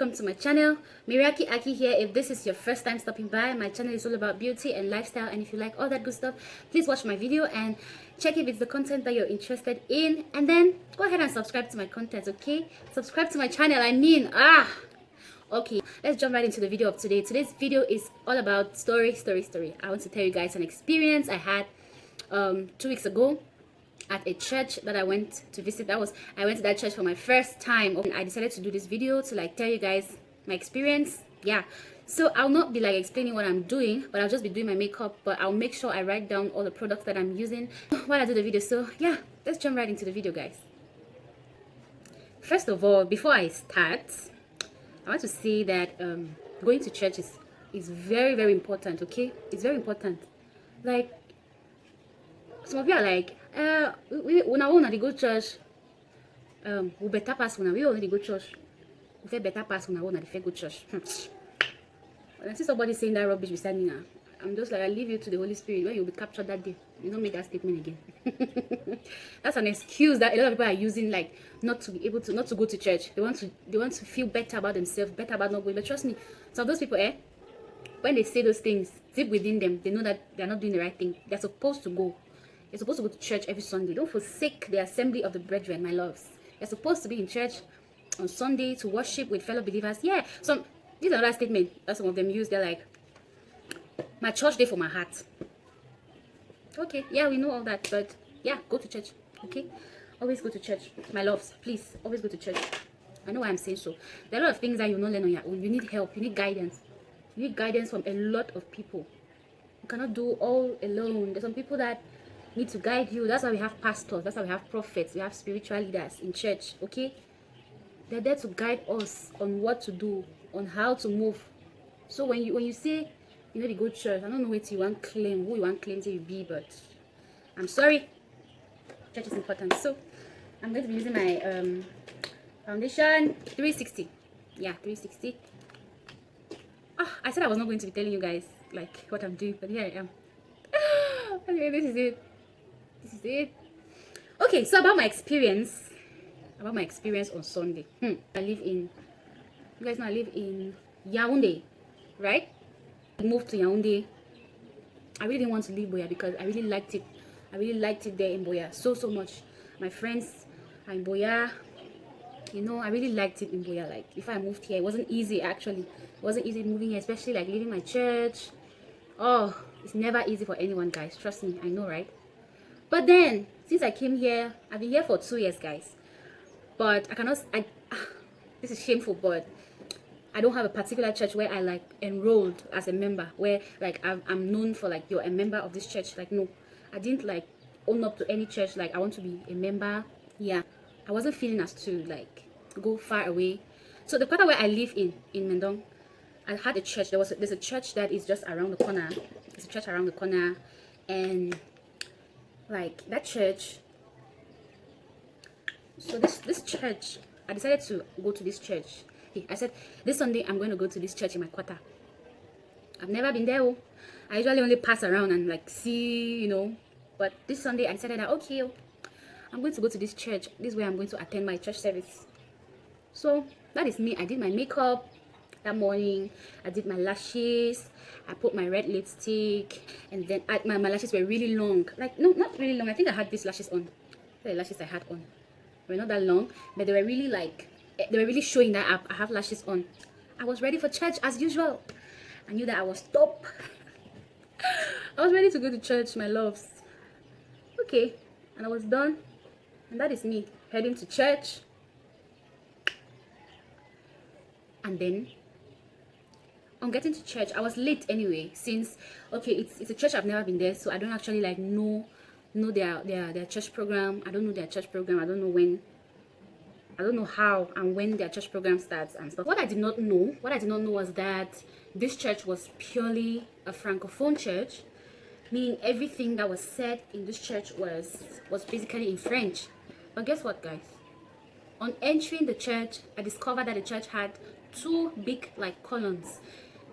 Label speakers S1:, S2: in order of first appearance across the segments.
S1: welcome to my channel. Miriaki Aki here. If this is your first time stopping by, my channel is all about beauty and lifestyle, and if you like all that good stuff, please watch my video and check if it's the content that you're interested in, and then go ahead and subscribe to my content. Okay, subscribe to my channel, okay, let's jump right into the video of today. Today's video is all about story. I want to tell you guys an experience I had 2 weeks ago at a church that I went to visit. I went to that church for my first time. I decided to do this video to tell you guys my experience. Yeah, so I'll not be explaining what I'm doing, but I'll just be doing my makeup, but I'll make sure I write down all the products that I'm using while I do the video. So yeah, let's jump right into the video, guys. First of all, before I start, I want to say that going to church is very, very important. Okay, it's very important. Some of you are we want to go church. We better pass when we only go church. We better pass when I want to go church. When I see somebody saying that rubbish beside me now, I'm just I leave you to the Holy Spirit. When you'll be captured that day, you don't make that statement again. That's an excuse that a lot of people are using, not to be able to not to go to church. They want to feel better about themselves, better about not going. But trust me, some of those people, when they say those things deep within them, they know that they're not doing the right thing. They're supposed to go. You're supposed to go to church every Sunday. Don't forsake the assembly of the brethren, my loves. You're supposed to be in church on Sunday to worship with fellow believers. Yeah, this is another statement that some of them use. They're like, my church day for my heart. Okay, yeah, we know all that, but yeah, go to church. Okay, always go to church, my loves. Please, always go to church. I know why I'm saying so. There are a lot of things that you not learn on your own. You need help. You need guidance. You need guidance from a lot of people. You cannot do all alone. There's some people that need to guide you. That's why we have pastors. That's why we have prophets. We have spiritual leaders in church. Okay, they're there to guide us on what to do, on how to move. So when you say you know the good church, I don't know what you want claim, who you want claim to be, but I'm sorry, church is important. So I'm going to be using my foundation 360. Yeah, 360. I said I was not going to be telling you guys what I'm doing, but here I am. Anyway, this is it. Okay, so about my experience on Sunday. You guys know I live in Yaoundé, right? I moved to Yaoundé. I really didn't want to leave Boya because I really liked it. I really liked it there in Boya so much. My friends are in Boya. I really liked it in Boya. If I moved here, it wasn't easy actually. It wasn't easy moving here, especially leaving my church. Oh, it's never easy for anyone, guys. Trust me, I know, right? But then, since I came here, I've been here for 2 years, guys. But this is shameful, but I don't have a particular church where I enrolled as a member, where I'm known for you're a member of this church. No, I didn't own up to any church I want to be a member. Yeah, I wasn't feeling as to go far away. So the quarter where I live in Mendong, I had a church. There's a church that is just around the corner. There's a church around the corner, and that church. So this church, I decided to go to this church. I said this Sunday I'm going to go to this church in my quarter. I've never been there. I usually only pass around and see, But this Sunday I decided that okay, I'm going to go to this church. This is where I'm going to attend my church service. So that is me. I did my makeup that morning. I did my lashes. I put my red lipstick, and then my lashes were really long. No, not really long. I think I had these lashes on. The lashes I had on were not that long, but they were really they were really showing that I have lashes on. I was ready for church as usual. I knew that I was top. I was ready to go to church, my loves. Okay, and I was done, and that is me heading to church. And then on getting to church, I was late anyway, since it's a church I've never been there, so I don't actually know their church program. I don't know their church program. I don't know how and when their church program starts and stuff. What I did not know was that this church was purely a francophone church, meaning everything that was said in this church was basically in French. But guess what, guys? On entering the church, I discovered that the church had 2 big columns.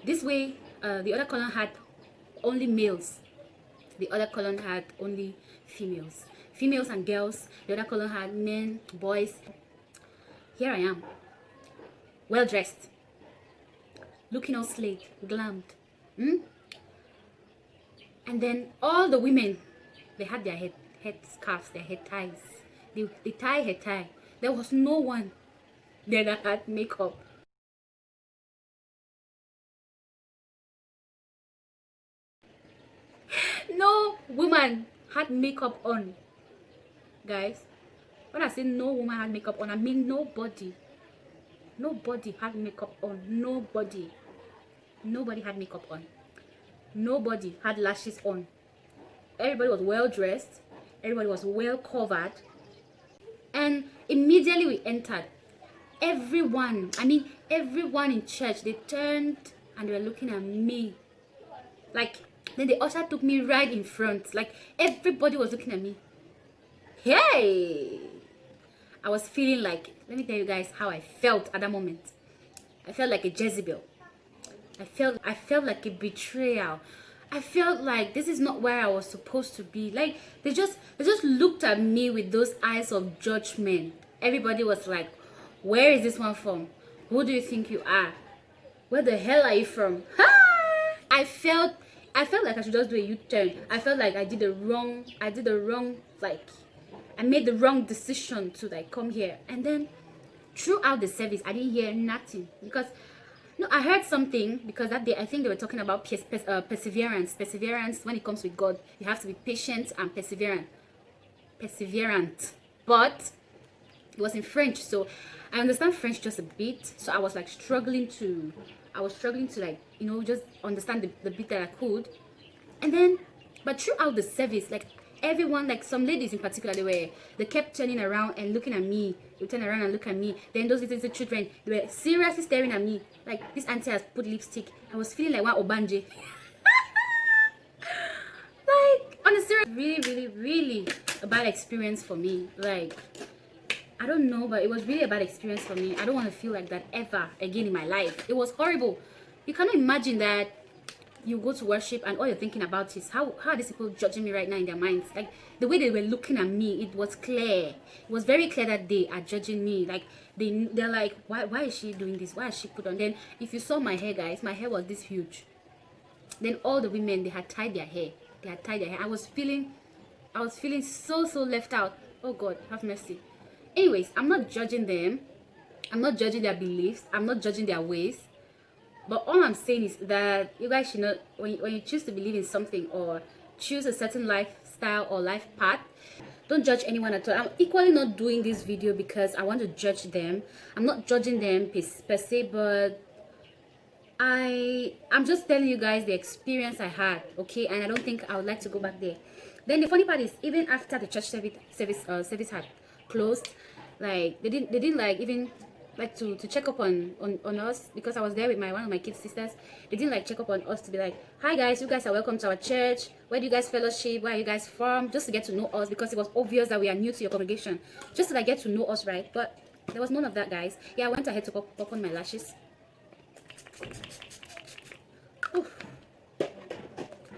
S1: This way, the other column had only males. The other column had only females and girls. The other column had men, boys. Here I am, well dressed, looking all slayed, glammed. And then all the women, they had their head scarves, their head ties. They tie head tie. There was no one there that had makeup. No woman had makeup on, guys. When I say no woman had makeup on, I mean nobody. Nobody had makeup on. Nobody had makeup on. Nobody had lashes on. Everybody was well dressed. Everybody was well covered. And immediately we entered, everyone in church, they turned and they were looking at me. Like, then the usher took me right in front. Like, everybody was looking at me. Hey, I was feeling like, let me tell you guys how I felt at that moment. I felt like a Jezebel. I felt like a betrayal. I felt like this is not where I was supposed to be. Like, they just looked at me with those eyes of judgment. Everybody was like, where is this one from? Who do you think you are? Where the hell are you from? I felt like I should just do a U-turn. I felt like I made the wrong decision to like come here. And then throughout the service, I didn't hear nothing, because no, I heard something, because that day I think they were talking about perseverance. Perseverance, when it comes with God, you have to be patient and perseverant. But it was in French, so I understand French just a bit. So I was like struggling to like, you know, just understand the bit that I could. And then, but throughout the service, like everyone, like some ladies in particular, they kept turning around and looking at me. They turn around and look at me. Then those little children, they were seriously staring at me. Like, this auntie has put lipstick. I was feeling like one Obanje. Like, on a serious, really a bad experience for me. Like, I don't know, but it was really a bad experience for me. I don't want to feel like that ever again in my life. It was horrible. You cannot imagine that you go to worship and all you're thinking about is how are these people judging me right now in their minds. Like, the way they were looking at me, it was clear. It was very clear that they are judging me. Like, they're like, why is she doing this? Why is she put on? Then if you saw my hair, guys, my hair was this huge. Then all the women, they had tied their hair. I was feeling so left out. Oh God, have mercy. Anyways, I'm not judging them. I'm not judging their beliefs. I'm not judging their ways. But all I'm saying is that you guys should not, when you choose to believe in something or choose a certain lifestyle or life path, don't judge anyone at all. I'm equally not doing this video because I want to judge them. I'm not judging them per se, but I'm just telling you guys the experience I had, okay? And I don't think I would like to go back there. Then the funny part is, even after the church service had closed, like they didn't like even like to check up on us, because I was there with one of my kids' sisters. They didn't like check up on us to be like, hi guys, you guys are welcome to our church. Where do you guys fellowship? Where are you guys from? Just to get to know us, because it was obvious that we are new to your congregation. Just to like get to know us, right? But there was none of that, guys. Yeah, I went ahead to pop on my lashes. Oof.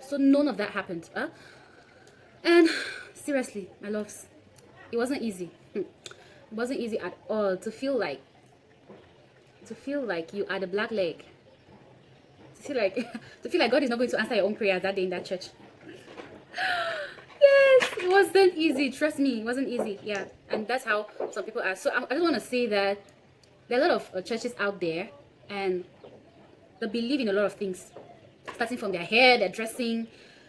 S1: So none of that happened, huh? And seriously, my loves, it wasn't easy. It wasn't easy at all to feel like you are the black leg. To feel like God is not going to answer your own prayers that day in that church. Yes, it wasn't easy. Trust me, it wasn't easy. Yeah, and that's how some people are. So I just want to say that there are a lot of churches out there, and they believe in a lot of things, starting from their hair, their dressing.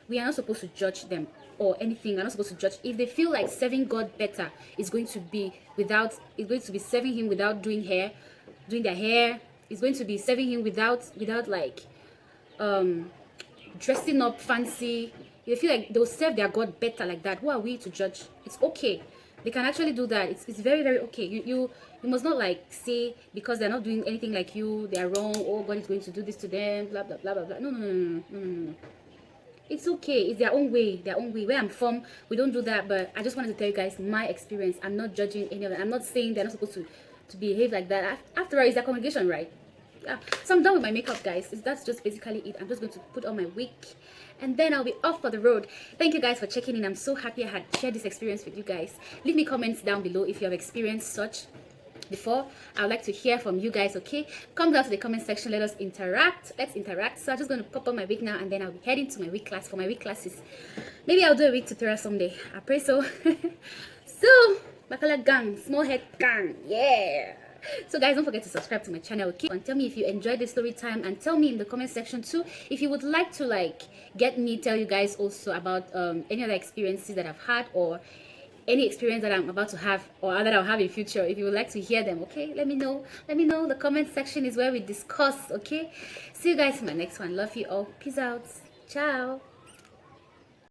S1: We are not supposed to judge them or anything. We're not supposed to judge. If they feel like serving God better is going to be serving Him without doing their hair. It's going to be serving Him without like dressing up fancy. They feel like they'll serve their God better like that. Who are we to judge? It's okay. They can actually do that. It's very okay. You must not like say because they're not doing anything like you, they are wrong. Oh, God is going to do this to them. Blah blah blah blah blah. No. It's okay. It's their own way. Where I'm from, we don't do that. But I just wanted to tell you guys my experience. I'm not judging any of them. I'm not saying they're not supposed to behave like that. After all, it's their congregation, right? Yeah. So I'm done with my makeup, guys. That's just basically it. I'm just going to put on my wig, and then I'll be off for the road. Thank you guys for checking in. I'm so happy I had shared this experience with you guys. Leave me comments down below if you have experienced such. before. I would like to hear from you guys. Okay, come down to the comment section, let us interact. Let's interact. So I'm just going to pop on my wig now, and then I'll be heading to my wig class for my wig classes. Maybe I'll do a wig tutorial someday. I pray so. So Bacala gang, small head gang, yeah. So guys, don't forget to subscribe to my channel, okay? And tell me if you enjoyed the story time, and tell me in the comment section too if you would like to like get me tell you guys also about any other experiences that I've had, or any experience that I'm about to have, or that I'll have in future. If you would like to hear them, okay, let me know. The comment section is where we discuss. Okay, see you guys in my next one. Love you all. Peace out. Ciao.